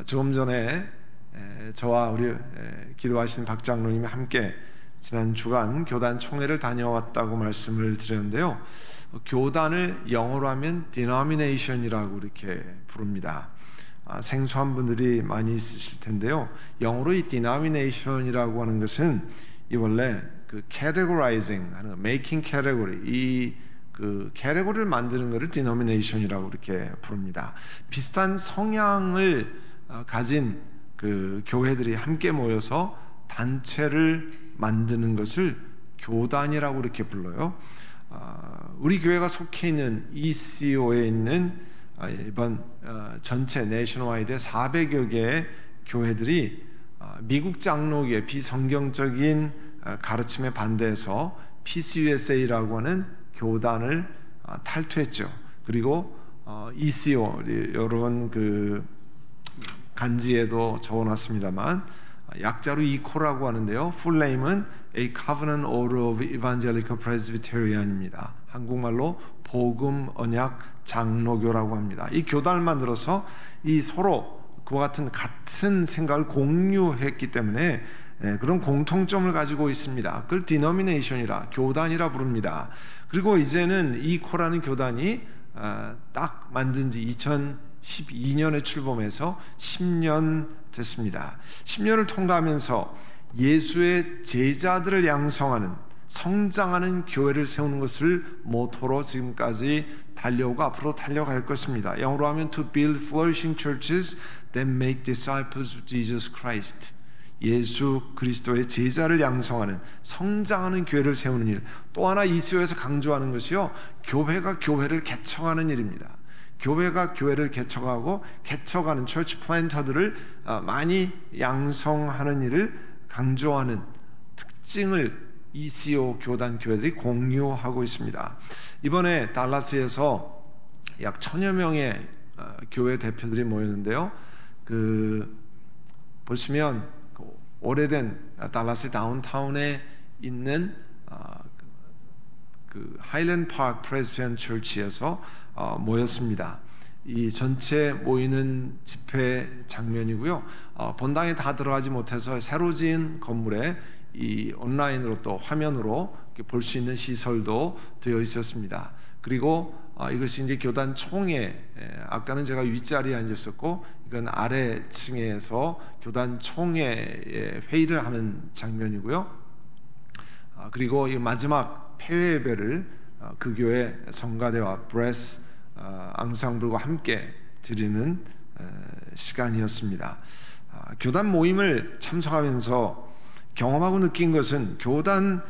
조금 전에 저와 우리 기도하신 박 장로님이 함께 지난 주간 교단 총회를 다녀왔다고 말씀을 드렸는데요. 교단을 영어로 하면 denomination이라고 이렇게 부릅니다. 생소한 분들이 많이 있으실 텐데요. 영어로 이 denomination이라고 하는 것은 이 원래 그 categorizing 하는 making category, 이 그 category를 만드는 것을 denomination이라고 이렇게 부릅니다. 비슷한 성향을 가진 그 교회들이 함께 모여서 단체를 만드는 것을 교단이라고 이렇게 불러요. 우리 교회가 속해 있는 ECO에 있는 이번 전체 내셔널와이드 400여 개의 교회들이 미국 장로교의 비성경적인 가르침에 반대해서 PCUSA라고 하는 교단을 탈퇴했죠. 그리고 ECO 여러분 그 간지에도 적어놨습니다만 약자로 ECO라고 하는데요. 풀네임은 A Covenant Order of Evangelical Presbyterian입니다. 한국말로 복음 언약 장로교라고 합니다. 이 교단을 만들어서 이 서로 그와 같은 생각을 공유했기 때문에 그런 공통점을 가지고 있습니다. 그걸 denomination이라 교단이라 부릅니다. 그리고 이제는 ECO라는 교단이 딱 만든 지 2012년에 출범해서 10년 됐습니다. 10년을 통과하면서 예수의 제자들을 양성하는 성장하는 교회를 세우는 것을 모토로 지금까지 달려오고 앞으로 달려갈 것입니다. 영어로 하면 to build flourishing churches that make disciples of Jesus Christ. 예수 그리스도의 제자를 양성하는 성장하는 교회를 세우는 일. 또 하나 이스요에서 강조하는 것이요, 교회가 교회를 개척하는 일입니다. 교회가 교회를 개척하고 개척하는 처치 플랜터들을 많이 양성하는 일을 강조하는 특징을 ECO 교단 교회들이 공유하고 있습니다. 이번에 달라스에서 약 1000여 명의 교회 대표들이 모였는데요. 보시면 오래된 달라스 다운타운에 있는 하일랜드 파크 프레스비테리안 처치에서 모였습니다. 이 전체 모이는 집회 장면이고요. 본당에 다 들어가지 못해서 새로 지은 건물에 이 온라인으로 또 화면으로 볼 수 있는 시설도 되어 있었습니다. 그리고 이것이 이제 교단 총회, 아까는 제가 윗자리에 앉았었고 이건 아래층에서 교단 총회에 회의를 하는 장면이고요. 그리고 이 마지막 폐회 예배를 그 교회 성가대와 브레스 앙상블과 함께 드리는 시간이었습니다. 교단 모임을 참석하면서 경험하고 느낀 것은 교단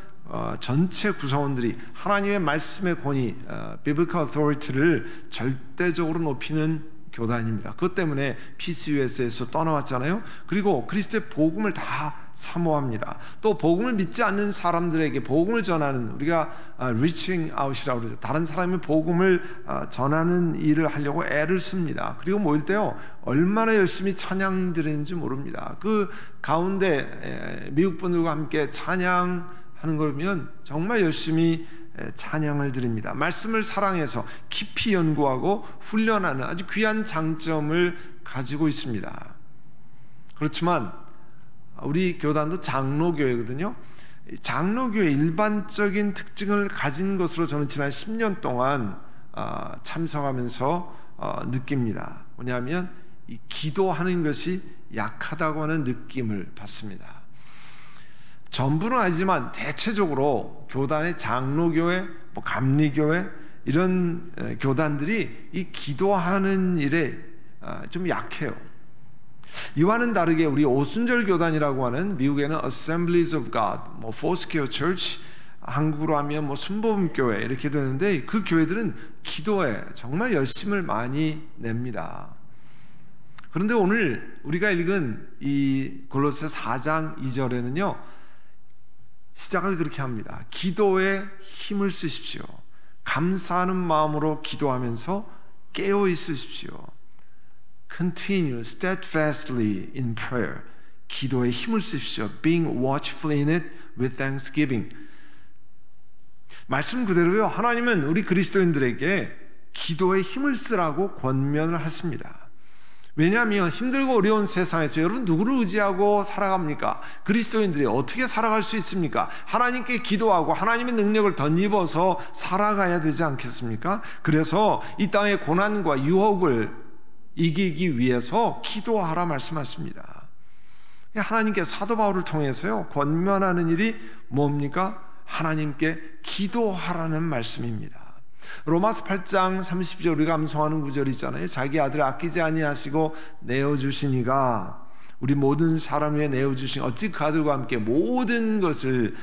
전체 구성원들이 하나님의 말씀의 권위, biblical authority를 절대적으로 높이는 교단입니다. 그것 때문에 PCUS에서 떠나왔잖아요. 그리고 그리스도의 복음을 다 사모합니다. 또 복음을 믿지 않는 사람들에게 복음을 전하는, 우리가 reaching out이라고 그러죠. 다른 사람의 복음을 전하는 일을 하려고 애를 씁니다. 그리고 모일 때요, 얼마나 열심히 찬양 드리는지 모릅니다. 그 가운데 미국 분들과 함께 찬양하는 걸 보면 정말 열심히 찬양을 드립니다. 말씀을 사랑해서 깊이 연구하고 훈련하는 아주 귀한 장점을 가지고 있습니다. 그렇지만 우리 교단도 장로교회거든요. 장로교의 일반적인 특징을 가진 것으로 저는 지난 10년 동안 참석하면서 느낍니다. 뭐냐면 이 기도하는 것이 약하다고 하는 느낌을 받습니다. 전부는 아니지만 대체적으로 교단의 장로교회, 감리교회 이런 교단들이 이 기도하는 일에 좀 약해요. 이와는 다르게 우리 오순절 교단이라고 하는, 미국에는 Assemblies of God, Foursquare Church, 한국으로 하면 순복음교회 이렇게 되는데, 그 교회들은 기도에 정말 열심을 많이 냅니다. 그런데 오늘 우리가 읽은 이 골로새 4장 2절에는요 시작을 그렇게 합니다. 기도에 힘을 쓰십시오. 감사하는 마음으로 기도하면서 깨어 있으십시오. Continue steadfastly in prayer. 기도에 힘을 쓰십시오. Being watchful in it with thanksgiving. 말씀 그대로요, 하나님은 우리 그리스도인들에게 기도에 힘을 쓰라고 권면을 하십니다. 왜냐하면 힘들고 어려운 세상에서 여러분 누구를 의지하고 살아갑니까? 그리스도인들이 어떻게 살아갈 수 있습니까? 하나님께 기도하고 하나님의 능력을 덧입어서 살아가야 되지 않겠습니까? 그래서 이 땅의 고난과 유혹을 이기기 위해서 기도하라 말씀하십니다. 하나님께 사도 바울을 통해서요, 권면하는 일이 뭡니까? 하나님께 기도하라는 말씀입니다. 로마서 8장 30절 우리가 암송하는 구절 있잖아요. 자기 아들을 아끼지 아니하시고 내어주시니가, 우리 모든 사람 위에 내어주시니 어찌 그 아들과 함께 모든 것을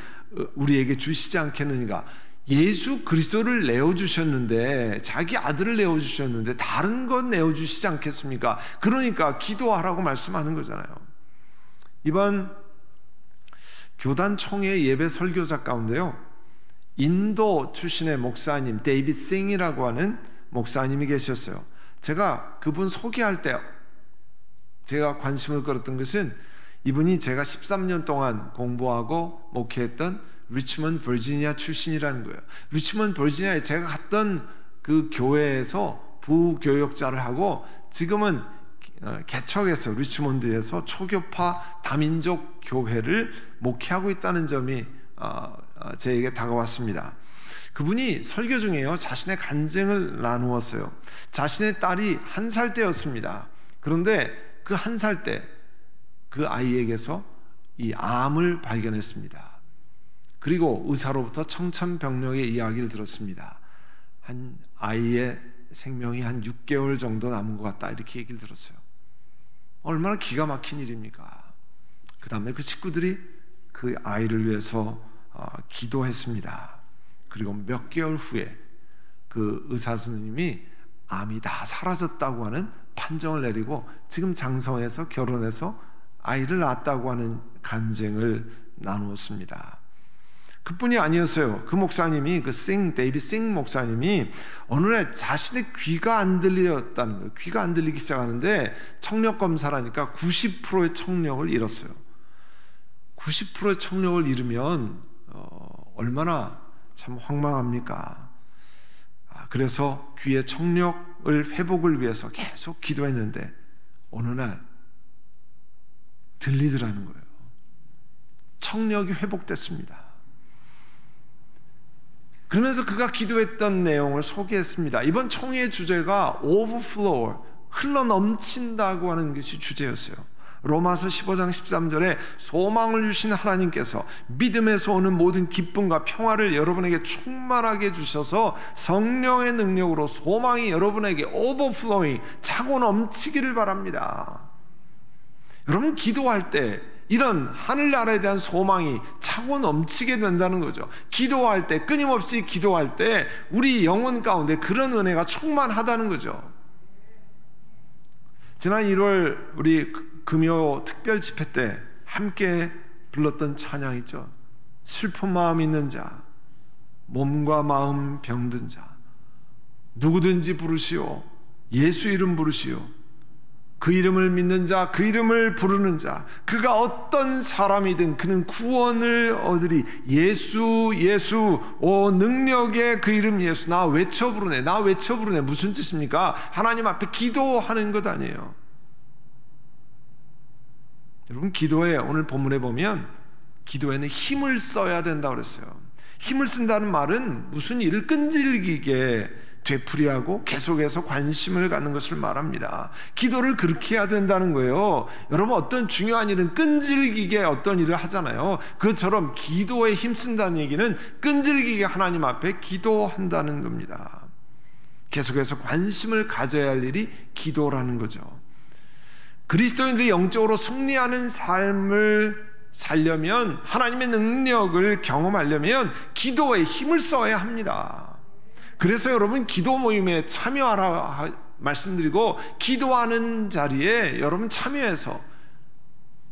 우리에게 주시지 않겠느니가. 예수 그리스도를 내어주셨는데, 자기 아들을 내어주셨는데 다른 것 내어주시지 않겠습니까? 그러니까 기도하라고 말씀하는 거잖아요. 이번 교단 총회 예배 설교자 가운데요, 인도 출신의 목사님 데이빗 싱이라고 하는 목사님이 계셨어요. 제가 그분 소개할 때 제가 관심을 끌었던 것은 이분이 제가 13년 동안 공부하고 목회했던 리치먼드 버지니아 출신이라는 거예요. 리치먼드 버지니아에 제가 갔던 그 교회에서 부교역자를 하고 지금은 개척에서 리치몬드에서 초교파 다민족 교회를 목회하고 있다는 점이 제에게 다가왔습니다. 그분이 설교 중에요, 자신의 간증을 나누었어요. 자신의 딸이 1살 때였습니다. 그런데 그 1살 때 그 아이에게서 이 암을 발견했습니다. 그리고 의사로부터 청천벽력의 이야기를 들었습니다. 한 아이의 생명이 한 6개월 정도 남은 것 같다, 이렇게 얘기를 들었어요. 얼마나 기가 막힌 일입니까? 그 다음에 그 친구들이 그 아이를 위해서 기도했습니다. 그리고 몇 개월 후에 그 의사 선생님이 암이 다 사라졌다고 하는 판정을 내리고 지금 장성해서 결혼해서 아이를 낳았다고 하는 간증을 나누었습니다. 그뿐이 아니었어요. 그 목사님이, 데이빗 싱 목사님이 어느 날 자신의 귀가 안 들렸다는 거예요. 귀가 안 들리기 시작하는데 청력 검사를 하니까 90%의 청력을 잃었어요. 90%의 청력을 잃으면 얼마나 참 황망합니까? 그래서 귀의 청력을 회복을 위해서 계속 기도했는데 어느 날 들리더라는 거예요. 청력이 회복됐습니다. 그러면서 그가 기도했던 내용을 소개했습니다. 이번 총회의 주제가 overflow, 흘러넘친다고 하는 것이 주제였어요. 로마서 15장 13절에 소망을 주신 하나님께서 믿음에서 오는 모든 기쁨과 평화를 여러분에게 충만하게 주셔서 성령의 능력으로 소망이 여러분에게 overflowing, 차고 넘치기를 바랍니다. 여러분 기도할 때 이런 하늘나라에 대한 소망이 차고 넘치게 된다는 거죠. 기도할 때, 끊임없이 기도할 때 우리 영혼 가운데 그런 은혜가 충만하다는 거죠. 지난 1월 우리 금요 특별 집회 때 함께 불렀던 찬양 있죠. 슬픈 마음 있는 자, 몸과 마음 병든 자, 누구든지 부르시오. 예수 이름 부르시오. 그 이름을 믿는 자, 그 이름을 부르는 자, 그가 어떤 사람이든 그는 구원을 얻으리. 예수, 예수, 오 능력의 그 이름 예수. 나 외쳐 부르네, 나 외쳐 부르네. 무슨 뜻입니까? 하나님 앞에 기도하는 것 아니에요. 여러분 기도에, 오늘 본문에 보면 기도에는 힘을 써야 된다고 그랬어요. 힘을 쓴다는 말은 무슨 일을 끈질기게 되풀이하고 계속해서 관심을 갖는 것을 말합니다. 기도를 그렇게 해야 된다는 거예요. 여러분 어떤 중요한 일은 끈질기게 어떤 일을 하잖아요. 그것처럼 기도에 힘쓴다는 얘기는 끈질기게 하나님 앞에 기도한다는 겁니다. 계속해서 관심을 가져야 할 일이 기도라는 거죠. 그리스도인들이 영적으로 승리하는 삶을 살려면, 하나님의 능력을 경험하려면 기도에 힘을 써야 합니다. 그래서 여러분 기도 모임에 참여하라 말씀드리고, 기도하는 자리에 여러분 참여해서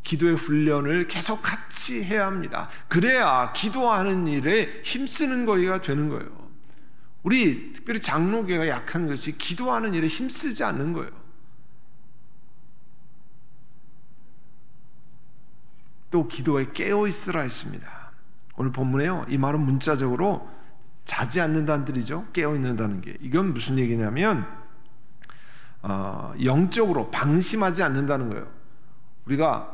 기도의 훈련을 계속 같이 해야 합니다. 그래야 기도하는 일에 힘쓰는 거기가 되는 거예요. 우리 특별히 장로교가 약한 것이 기도하는 일에 힘쓰지 않는 거예요. 또 기도에 깨어있으라 했습니다. 오늘 본문에요, 이 말은 문자적으로 자지 않는다는 뜻이죠. 깨어있는다는 게. 이건 무슨 얘기냐면 영적으로 방심하지 않는다는 거예요. 우리가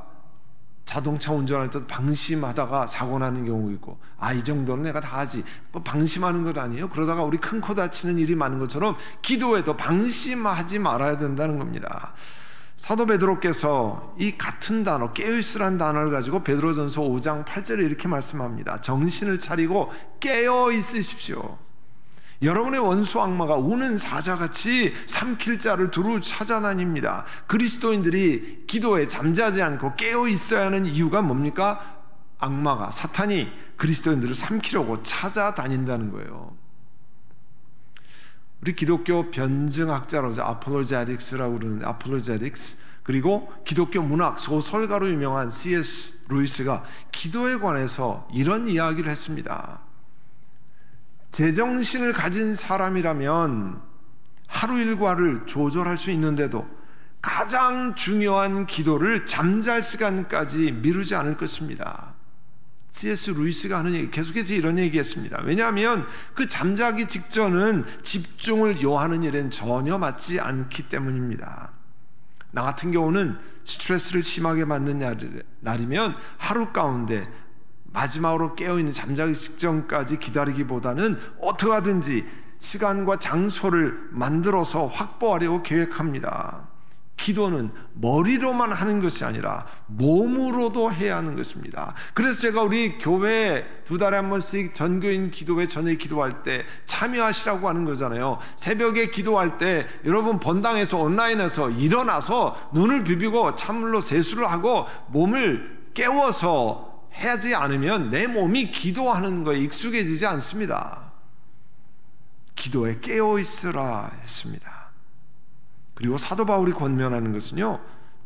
자동차 운전할 때도 방심하다가 사고 나는 경우가 있고, 이 정도는 내가 다 하지, 뭐 방심하는 것 아니에요? 그러다가 우리 큰 코 다치는 일이 많은 것처럼 기도에도 방심하지 말아야 된다는 겁니다. 사도 베드로께서 이 같은 단어, 깨어있으라는 단어를 가지고 베드로전서 5장 8절에 이렇게 말씀합니다. 정신을 차리고 깨어 있으십시오. 여러분의 원수 악마가 우는 사자같이 삼킬 자를 두루 찾아다닙니다. 그리스도인들이 기도에 잠자지 않고 깨어 있어야 하는 이유가 뭡니까? 악마가, 사탄이 그리스도인들을 삼키려고 찾아다닌다는 거예요. 우리 기독교 변증학자로서 아폴로제틱스라고 그러는데, 아폴로제틱스, 그리고 기독교 문학 소설가로 유명한 C.S. 루이스가 기도에 관해서 이런 이야기를 했습니다. 제정신을 가진 사람이라면 하루 일과를 조절할 수 있는데도 가장 중요한 기도를 잠잘 시간까지 미루지 않을 것입니다. C.S. 루이스가 하는 얘기, 계속해서 이런 얘기했습니다. 왜냐하면 그 잠자기 직전은 집중을 요하는 일엔 전혀 맞지 않기 때문입니다. 나 같은 경우는 스트레스를 심하게 받는 날이면 하루 가운데 마지막으로 깨어있는 잠자기 직전까지 기다리기보다는 어떻게 하든지 시간과 장소를 만들어서 확보하려고 계획합니다. 기도는 머리로만 하는 것이 아니라 몸으로도 해야 하는 것입니다. 그래서 제가 우리 교회 2달에 한 번씩 전교인 기도회 저녁에 기도할 때 참여하시라고 하는 거잖아요. 새벽에 기도할 때 여러분 본당에서 온라인에서 일어나서 눈을 비비고 찬물로 세수를 하고 몸을 깨워서 하지 않으면 내 몸이 기도하는 거에 익숙해지지 않습니다. 기도에 깨어 있으라 했습니다. 그리고 사도 바울이 권면하는 것은요,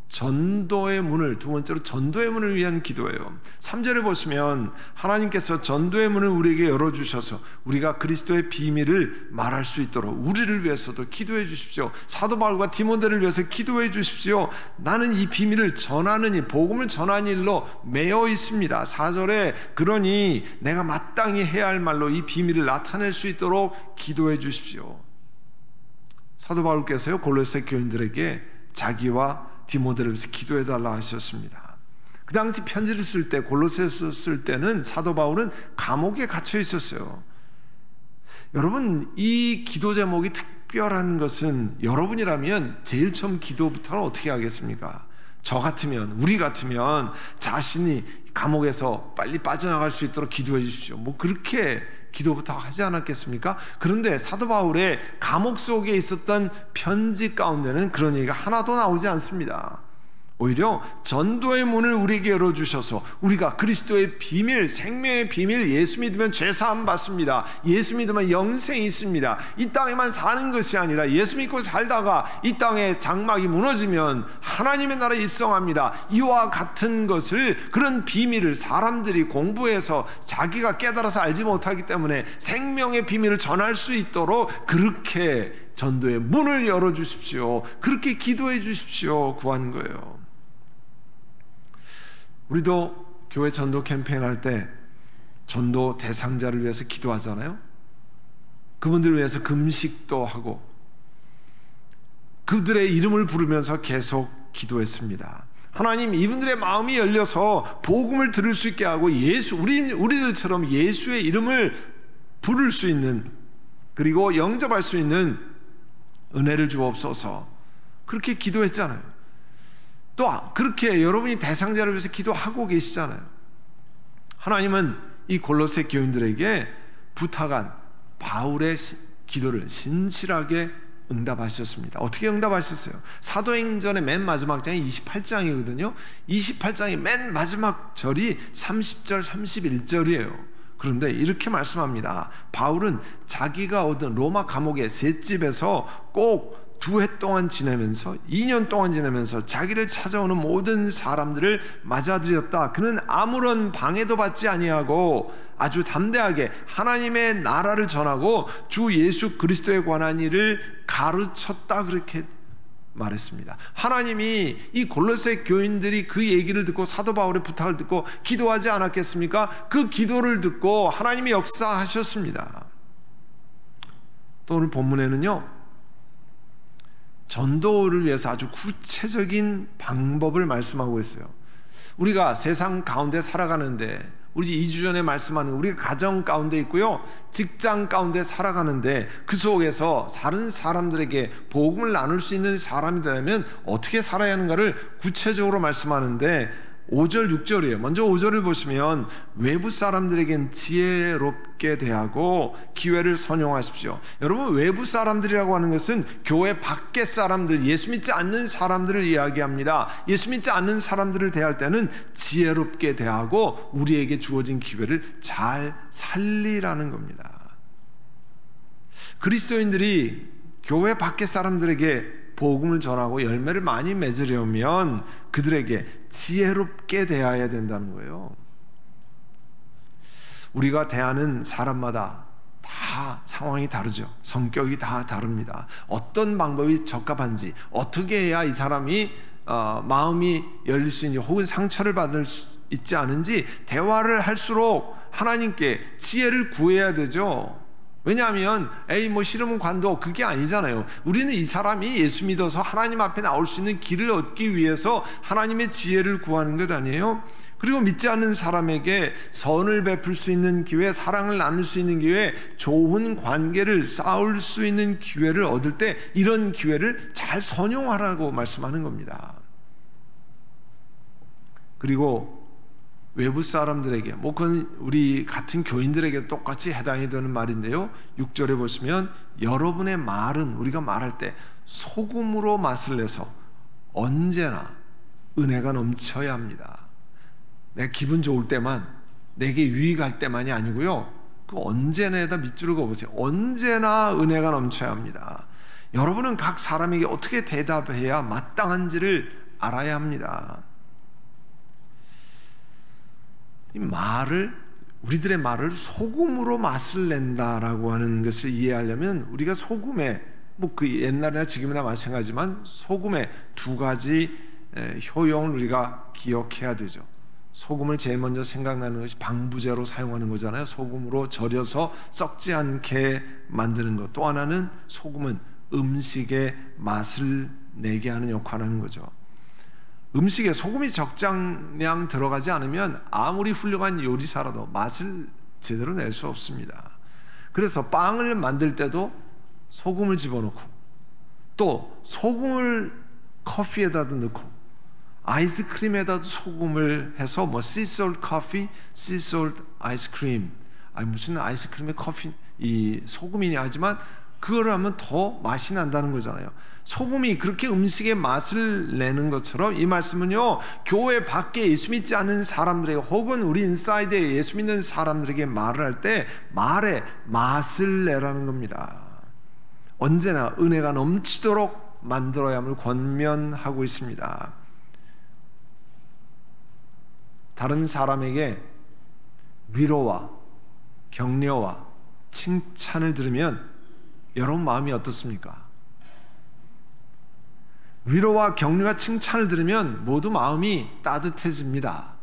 전도의 문을, 두 번째로 전도의 문을 위한 기도예요. 3절에 보시면 하나님께서 전도의 문을 우리에게 열어주셔서 우리가 그리스도의 비밀을 말할 수 있도록 우리를 위해서도 기도해 주십시오. 사도 바울과 디모데를 위해서 기도해 주십시오. 나는 이 비밀을 전하는 일, 복음을 전하는 일로 매여 있습니다. 4절에 그러니 내가 마땅히 해야 할 말로 이 비밀을 나타낼 수 있도록 기도해 주십시오. 사도 바울께서요, 골로새 교인들에게 자기와 디모데를 위해서 기도해달라 하셨습니다. 그 당시 편지를 쓸 때, 골로새서 쓸 때는 사도 바울은 감옥에 갇혀 있었어요. 여러분, 이 기도 제목이 특별한 것은 여러분이라면 제일 처음 기도부터는 어떻게 하겠습니까? 저 같으면, 우리 같으면 자신이 감옥에서 빨리 빠져나갈 수 있도록 기도해 주십시오. 뭐 그렇게 기도부터 하지 않았겠습니까? 그런데 사도 바울의 감옥 속에 있었던 편지 가운데는 그런 얘기가 하나도 나오지 않습니다. 오히려 전도의 문을 우리에게 열어주셔서 우리가 그리스도의 비밀, 생명의 비밀, 예수 믿으면 죄사함 받습니다. 예수 믿으면 영생이 있습니다. 이 땅에만 사는 것이 아니라 예수 믿고 살다가 이 땅의 장막이 무너지면 하나님의 나라에 입성합니다. 이와 같은 것을, 그런 비밀을 사람들이 공부해서 자기가 깨달아서 알지 못하기 때문에 생명의 비밀을 전할 수 있도록 그렇게 전도의 문을 열어주십시오. 그렇게 기도해 주십시오. 구하는 거예요. 우리도 교회 전도 캠페인 할 때 전도 대상자를 위해서 기도하잖아요. 그분들을 위해서 금식도 하고 그들의 이름을 부르면서 계속 기도했습니다. 하나님, 이분들의 마음이 열려서 복음을 들을 수 있게 하고 우리들처럼 예수의 이름을 부를 수 있는, 그리고 영접할 수 있는 은혜를 주옵소서. 그렇게 기도했잖아요. 또 그렇게 여러분이 대상자를 위해서 기도하고 계시잖아요. 하나님은 이 골로새 교인들에게 부탁한 바울의 기도를 신실하게 응답하셨습니다. 어떻게 응답하셨어요? 사도행전의 맨 마지막 장이 28장이거든요. 28장의 맨 마지막 절이 30절, 31절이에요. 그런데 이렇게 말씀합니다. 바울은 자기가 얻은 로마 감옥의 셋집에서 꼭 2해 동안 지내면서, 2년 동안 지내면서 자기를 찾아오는 모든 사람들을 맞아들였다. 그는 아무런 방해도 받지 아니하고 아주 담대하게 하나님의 나라를 전하고 주 예수 그리스도에 관한 일을 가르쳤다. 그렇게 말했습니다. 하나님이 이 골로새 교인들이 그 얘기를 듣고 사도 바울의 부탁을 듣고 기도하지 않았겠습니까? 그 기도를 듣고 하나님이 역사하셨습니다. 또 오늘 본문에는요, 전도를 위해서 아주 구체적인 방법을 말씀하고 있어요. 우리가 세상 가운데 살아가는데, 우리 2주 전에 말씀하는 우리가 가정 가운데 있고요, 직장 가운데 살아가는데 그 속에서 다른 사람들에게 복음을 나눌 수 있는 사람이 되려면 어떻게 살아야 하는가를 구체적으로 말씀하는데 5절 6절이에요. 먼저 5절을 보시면 외부 사람들에겐 지혜롭게 대하고 기회를 선용하십시오. 여러분, 외부 사람들이라고 하는 것은 교회 밖의 사람들, 예수 믿지 않는 사람들을 이야기합니다. 예수 믿지 않는 사람들을 대할 때는 지혜롭게 대하고 우리에게 주어진 기회를 잘 살리라는 겁니다. 그리스도인들이 교회 밖의 사람들에게 복음을 전하고 열매를 많이 맺으려면 그들에게 지혜롭게 대해야 된다는 거예요. 우리가 대하는 사람마다 다 상황이 다르죠. 성격이 다 다릅니다. 어떤 방법이 적합한지, 어떻게 해야 이 사람이 마음이 열릴 수 있는지, 혹은 상처를 받을 수 있지 않은지 대화를 할수록 하나님께 지혜를 구해야 되죠. 왜냐하면 뭐 싫으면 관둬, 그게 아니잖아요. 우리는 이 사람이 예수 믿어서 하나님 앞에 나올 수 있는 길을 얻기 위해서 하나님의 지혜를 구하는 것 아니에요? 그리고 믿지 않는 사람에게 선을 베풀 수 있는 기회, 사랑을 나눌 수 있는 기회, 좋은 관계를 쌓을 수 있는 기회를 얻을 때 이런 기회를 잘 선용하라고 말씀하는 겁니다. 그리고 외부 사람들에게, 그건 우리 같은 교인들에게 똑같이 해당이 되는 말인데요, 6절에 보시면 여러분의 말은, 우리가 말할 때 소금으로 맛을 내서 언제나 은혜가 넘쳐야 합니다. 내가 기분 좋을 때만, 내게 유익할 때만이 아니고요, 그 언제나에다 밑줄을 그어보세요. 언제나 은혜가 넘쳐야 합니다. 여러분은 각 사람에게 어떻게 대답해야 마땅한지를 알아야 합니다. 이 말을, 우리들의 말을 소금으로 맛을 낸다라고 하는 것을 이해하려면 우리가 소금에, 그 옛날이나 지금이나 마찬가지지만 소금의 두 가지 효용을 우리가 기억해야 되죠. 소금을 제일 먼저 생각나는 것이 방부제로 사용하는 거잖아요. 소금으로 절여서 썩지 않게 만드는 것. 또 하나는 소금은 음식의 맛을 내게 하는 역할을 하는 거죠. 음식에 소금이 적당량 들어가지 않으면 아무리 훌륭한 요리사라도 맛을 제대로 낼 수 없습니다. 그래서 빵을 만들 때도 소금을 집어넣고, 또 소금을 커피에다도 넣고, 아이스크림에다도 소금을 해서 sea salt coffee, sea salt ice cream, 무슨 아이스크림에 커피, 이 소금이냐 하지만 그걸 하면 더 맛이 난다는 거잖아요. 소금이 그렇게 음식의 맛을 내는 것처럼 이 말씀은요, 교회 밖에 예수 믿지 않는 사람들에게, 혹은 우리 인사이드에 예수 믿는 사람들에게 말을 할 때 말에 맛을 내라는 겁니다. 언제나 은혜가 넘치도록 만들어야 함을 권면하고 있습니다. 다른 사람에게 위로와 격려와 칭찬을 들으면 여러분 마음이 어떻습니까? 위로와 격려와 칭찬을 들으면 모두 마음이 따뜻해집니다.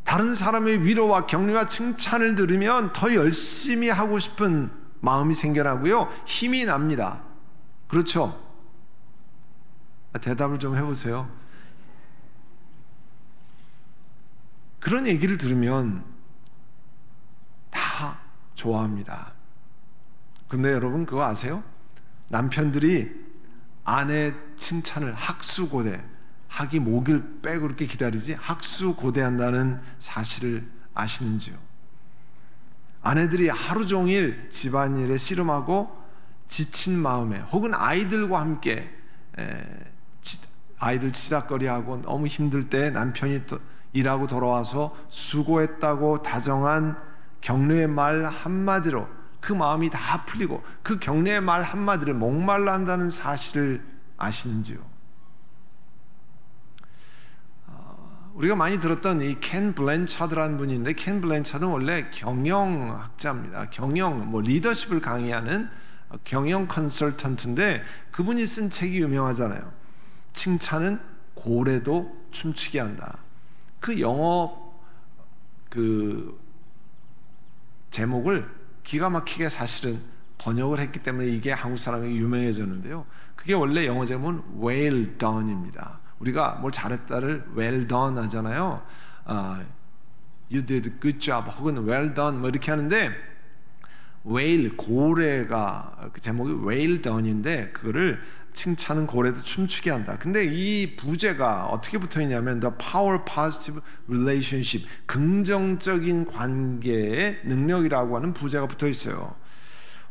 다른 사람의 위로와 격려와 칭찬을 들으면 더 열심히 하고 싶은 마음이 생겨나고요, 힘이 납니다. 그렇죠? 대답을 좀 해보세요. 그런 얘기를 들으면 다 좋아합니다. 근데 여러분 그거 아세요? 남편들이 아내 칭찬을 학수고대, 학이 목을 빼고 그렇게 기다리지 학수고대한다는 사실을 아시는지요? 아내들이 하루 종일 집안일에 씨름하고 지친 마음에, 혹은 아이들과 함께 아이들 치닥거리하고 너무 힘들 때 남편이 또 일하고 돌아와서 수고했다고 다정한 격려의 말 한마디로 그 마음이 다 풀리고, 그 격려의 말 한마디를 목말라 한다는 사실을 아시는지요? 우리가 많이 들었던 이 켄 블랜차드라는 분이 있는데, 켄 블랜차드는 원래 경영학자입니다. 경영, 리더십을 강의하는 경영 컨설턴트인데, 그분이 쓴 책이 유명하잖아요. 칭찬은 고래도 춤추게 한다. 그 영어 제목을 기가 막히게 사실은 번역을 했기 때문에 이게 한국 사람에게 유명해졌는데요. 그게 원래 영어 제목은 well done입니다. 우리가 뭘 잘했다를 well done 하잖아요. You did good job 혹은 well done 뭐 이렇게 하는데 whale 고래가 그 제목이 well done인데 그거를 칭찬은 고래도 춤추게 한다. 근데 이 부제가 어떻게 붙어 있냐면 the power positive relationship 긍정적인 관계의 능력이라고 하는 부제가 붙어 있어요.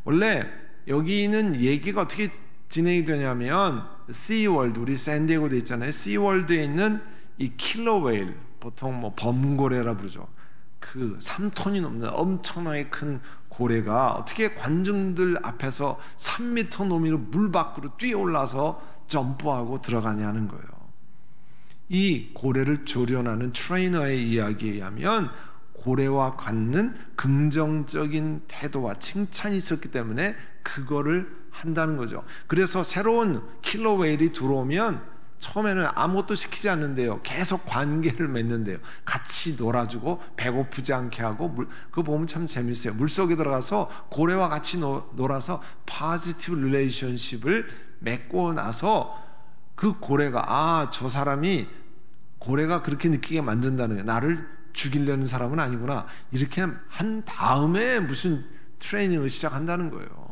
원래 여기는 얘기가 어떻게 진행이 되냐면 시월드 우리 샌디에고에 있잖아요. 시월드에 있는 이 킬러 웨일 보통 뭐 범고래라 부르죠. 그 3톤이 넘는 엄청나게 큰 고래가 어떻게 관중들 앞에서 3m 너미로 물 밖으로 뛰어올라서 점프하고 들어가냐는 거예요. 이 고래를 조련하는 트레이너의 이야기에 의하면 고래와 갖는 긍정적인 태도와 칭찬이 있었기 때문에 그거를 한다는 거죠. 그래서 새로운 킬러 웨일이 들어오면 처음에는 아무것도 시키지 않는데요. 계속 관계를 맺는데요. 같이 놀아주고 배고프지 않게 하고 그거 보면 참 재밌어요. 물속에 들어가서 고래와 같이 놀아서 포지티브 릴레이션십을 맺고 나서 그 고래가 저 사람이 고래가 그렇게 느끼게 만든다는 거예요. 나를 죽이려는 사람은 아니구나. 이렇게 한 다음에 무슨 트레이닝을 시작한다는 거예요.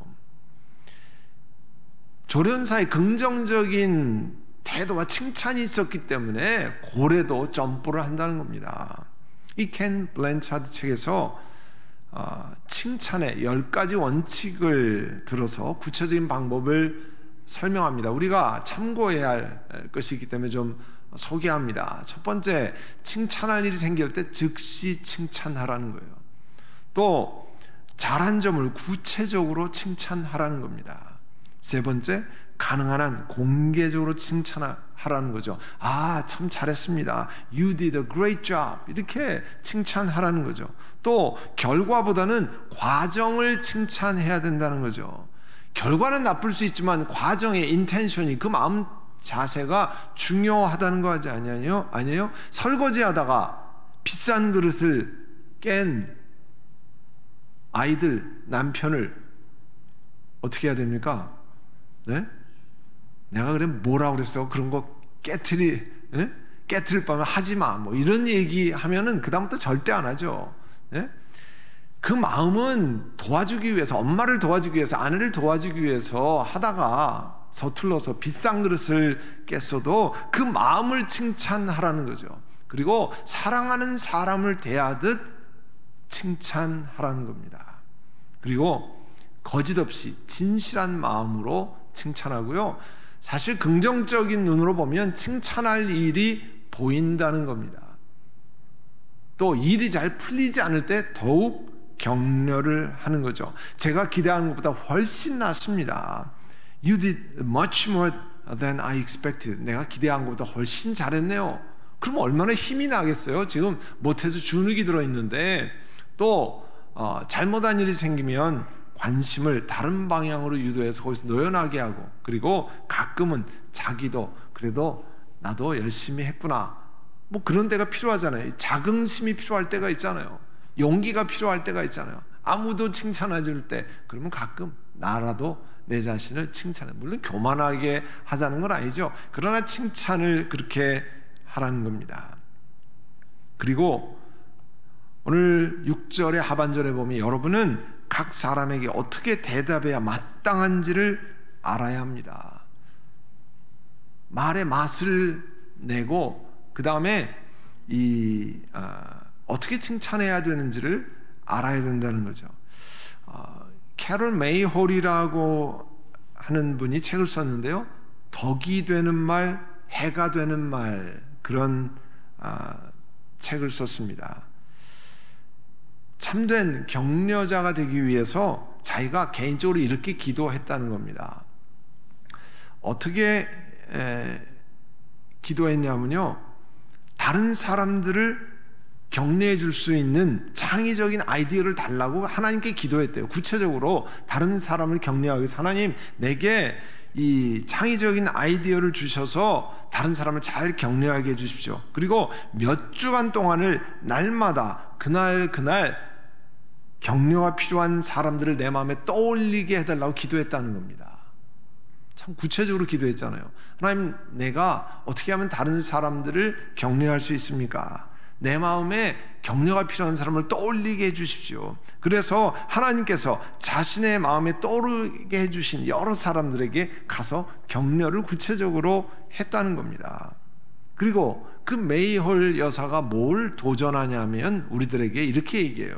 조련사의 긍정적인 태도와 칭찬이 있었기 때문에 고래도 점프를 한다는 겁니다. 이 켄 블랜차드 책에서 칭찬의 10가지 원칙을 들어서 구체적인 방법을 설명합니다. 우리가 참고해야 할 것이 있기 때문에 좀 소개합니다. 첫 번째, 칭찬할 일이 생길 때 즉시 칭찬하라는 거예요. 또 잘한 점을 구체적으로 칭찬하라는 겁니다. 세 번째, 가능한 한 공개적으로 칭찬하라는 거죠. 참 잘했습니다. You did a great job. 이렇게 칭찬하라는 거죠. 또 결과보다는 과정을 칭찬해야 된다는 거죠. 결과는 나쁠 수 있지만 과정의 인텐션이 그 마음 자세가 중요하다는 거 아니에요? 설거지하다가 비싼 그릇을 깬 아이들, 남편을 어떻게 해야 됩니까? 네? 내가 그래 뭐라고 그랬어? 그런 거 깨트릴 바면 하지 마. 뭐 이런 얘기 하면은 그다음부터 절대 안 하죠. 네? 그 마음은 도와주기 위해서, 엄마를 도와주기 위해서, 아내를 도와주기 위해서 하다가 서툴러서 비싼 그릇을 깼어도 그 마음을 칭찬하라는 거죠. 그리고 사랑하는 사람을 대하듯 칭찬하라는 겁니다. 그리고 거짓 없이 진실한 마음으로 칭찬하고요. 사실 긍정적인 눈으로 보면 칭찬할 일이 보인다는 겁니다. 또 일이 잘 풀리지 않을 때 더욱 격려를 하는 거죠. 제가 기대하는 것보다 훨씬 낫습니다. You did much more than I expected. 내가 기대한 것보다 훨씬 잘했네요. 그럼 얼마나 힘이 나겠어요? 지금 못해서 주눅이 들어있는데 또 잘못한 일이 생기면 관심을 다른 방향으로 유도해서 거기서 노연하게 하고, 그리고 가끔은 자기도 그래도 나도 열심히 했구나, 뭐 그런 때가 필요하잖아요. 자긍심이 필요할 때가 있잖아요. 용기가 필요할 때가 있잖아요. 아무도 칭찬해 줄 때, 그러면 가끔 나라도 내 자신을 칭찬해. 물론 교만하게 하자는 건 아니죠. 그러나 칭찬을 그렇게 하라는 겁니다. 그리고 오늘 6절의 하반절에 보면 여러분은 각 사람에게 어떻게 대답해야 마땅한지를 알아야 합니다. 말의 맛을 내고 그 다음에 어떻게 칭찬해야 되는지를 알아야 된다는 거죠. 캐롤 메이홀이라고 하는 분이 책을 썼는데요. 덕이 되는 말, 해가 되는 말, 그런 책을 썼습니다. 참된 격려자가 되기 위해서 자기가 개인적으로 이렇게 기도했다는 겁니다. 어떻게 기도했냐면요, 다른 사람들을 격려해 줄 수 있는 창의적인 아이디어를 달라고 하나님께 기도했대요. 구체적으로 다른 사람을 격려하기 위해서, 하나님 내게 이 창의적인 아이디어를 주셔서 다른 사람을 잘 격려하게 해주십시오. 그리고 몇 주간 동안을 날마다 그날 격려가 필요한 사람들을 내 마음에 떠올리게 해달라고 기도했다는 겁니다. 참 구체적으로 기도했잖아요. 하나님, 내가 어떻게 하면 다른 사람들을 격려할 수 있습니까? 내 마음에 격려가 필요한 사람을 떠올리게 해주십시오. 그래서 하나님께서 자신의 마음에 떠오르게 해주신 여러 사람들에게 가서 격려를 구체적으로 했다는 겁니다. 그리고 그 메이홀 여사가 뭘 도전하냐면 우리들에게 이렇게 얘기해요.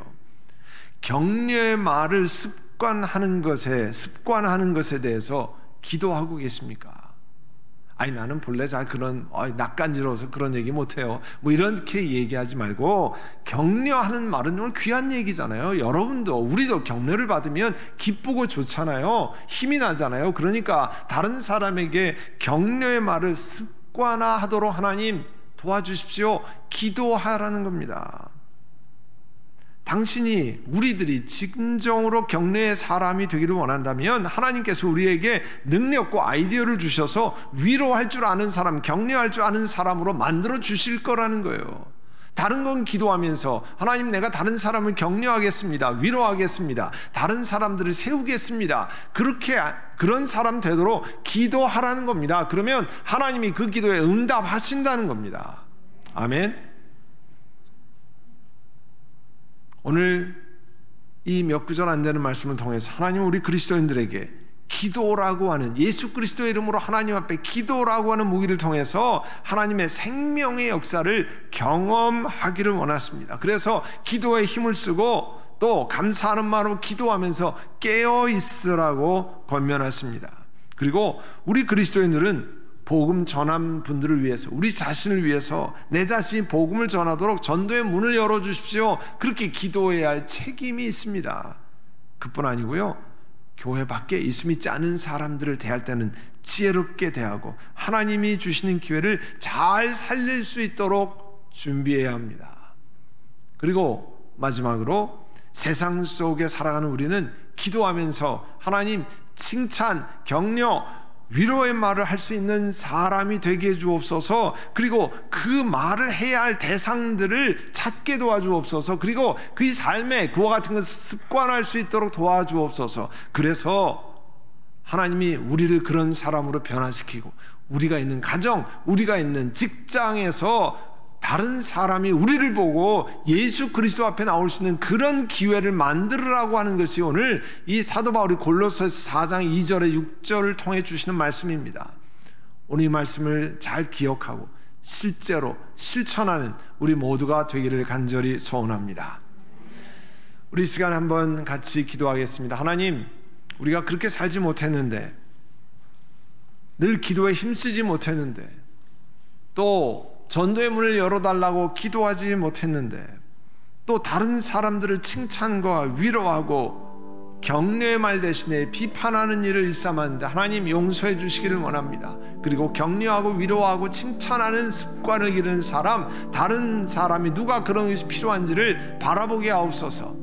격려의 말을 습관하는 것에 대해서 기도하고 계십니까? 아니, 나는 본래 잘 그런 낯간지러워서 그런 얘기 못해요. 뭐 이렇게 얘기하지 말고, 격려하는 말은 정말 귀한 얘기잖아요. 여러분도 우리도 격려를 받으면 기쁘고 좋잖아요. 힘이 나잖아요. 그러니까 다른 사람에게 격려의 말을 습관화하도록 하나님 도와주십시오. 기도하라는 겁니다. 당신이 우리들이 진정으로 격려의 사람이 되기를 원한다면 하나님께서 우리에게 능력과 아이디어를 주셔서 위로할 줄 아는 사람, 격려할 줄 아는 사람으로 만들어 주실 거라는 거예요. 다른 건 기도하면서 하나님, 내가 다른 사람을 격려하겠습니다. 위로하겠습니다. 다른 사람들을 세우겠습니다. 그런 사람 되도록 기도하라는 겁니다. 그러면 하나님이 그 기도에 응답하신다는 겁니다. 아멘. 오늘 이 몇 구절 안 되는 말씀을 통해서 하나님, 우리 그리스도인들에게 기도라고 하는, 예수 그리스도의 이름으로 하나님 앞에 기도라고 하는 무기를 통해서 하나님의 생명의 역사를 경험하기를 원하십니다. 그래서 기도에 힘을 쓰고 또 감사하는 마음으로 기도하면서 깨어 있으라고 권면하십니다. 그리고 우리 그리스도인들은 복음 전한 분들을 위해서, 우리 자신을 위해서 내 자신이 복음을 전하도록 전도의 문을 열어주십시오. 그렇게 기도해야 할 책임이 있습니다. 그뿐 아니고요, 교회 밖에 예수 믿지 않은 사람들을 대할 때는 지혜롭게 대하고 하나님이 주시는 기회를 잘 살릴 수 있도록 준비해야 합니다. 그리고 마지막으로 세상 속에 살아가는 우리는 기도하면서 하나님, 칭찬, 격려, 위로의 말을 할 수 있는 사람이 되게 해주옵소서. 그리고 그 말을 해야 할 대상들을 찾게 도와주옵소서. 그리고 그 삶에 그와 같은 것을 습관할 수 있도록 도와주옵소서. 그래서 하나님이 우리를 그런 사람으로 변화시키고, 우리가 있는 가정, 우리가 있는 직장에서 다른 사람이 우리를 보고 예수 그리스도 앞에 나올 수 있는 그런 기회를 만들으라고 하는 것이 오늘 이 사도 바울이 골로새서 4장 2절에 6절을 통해 주시는 말씀입니다. 오늘 이 말씀을 잘 기억하고 실제로 실천하는 우리 모두가 되기를 간절히 소원합니다. 우리 시간 한번 같이 기도하겠습니다. 하나님, 우리가 그렇게 살지 못했는데, 늘 기도에 힘쓰지 못했는데, 또 전도의 문을 열어달라고 기도하지 못했는데, 또 다른 사람들을 칭찬과 위로하고 격려의 말 대신에 비판하는 일을 일삼았는데 하나님, 용서해 주시기를 원합니다. 그리고 격려하고 위로하고 칭찬하는 습관을 기르는 사람, 다른 사람이 누가 그런 것이 필요한지를 바라보게 하옵소서.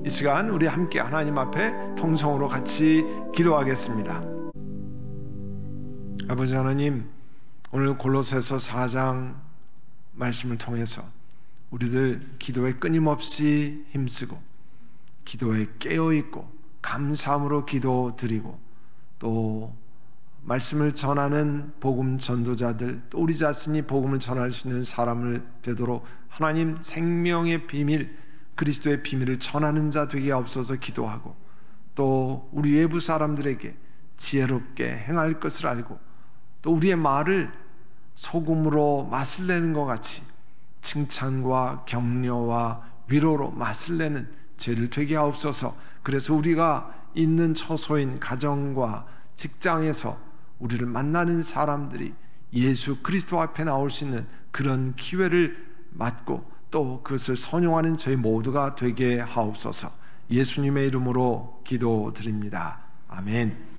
이 시간 우리 함께 하나님 앞에 통성으로 같이 기도하겠습니다. 아버지 하나님, 오늘 골로새서 4장 말씀을 통해서 우리들 기도에 끊임없이 힘쓰고 기도에 깨어있고 감사함으로 기도드리고 또 말씀을 전하는 복음 전도자들, 또 우리 자신이 복음을 전할 수 있는 사람을 되도록 하나님 생명의 비밀, 그리스도의 비밀을 전하는 자 되게 하옵소서 기도하고, 또 우리 외부 사람들에게 지혜롭게 행할 것을 알고 또 우리의 말을 소금으로 맛을 내는 것 같이 칭찬과 격려와 위로로 맛을 내는 죄를 되게 하옵소서. 그래서 우리가 있는 처소인 가정과 직장에서 우리를 만나는 사람들이 예수 그리스도 앞에 나올 수 있는 그런 기회를 맞고 또 그것을 선용하는 저희 모두가 되게 하옵소서. 예수님의 이름으로 기도드립니다. 아멘.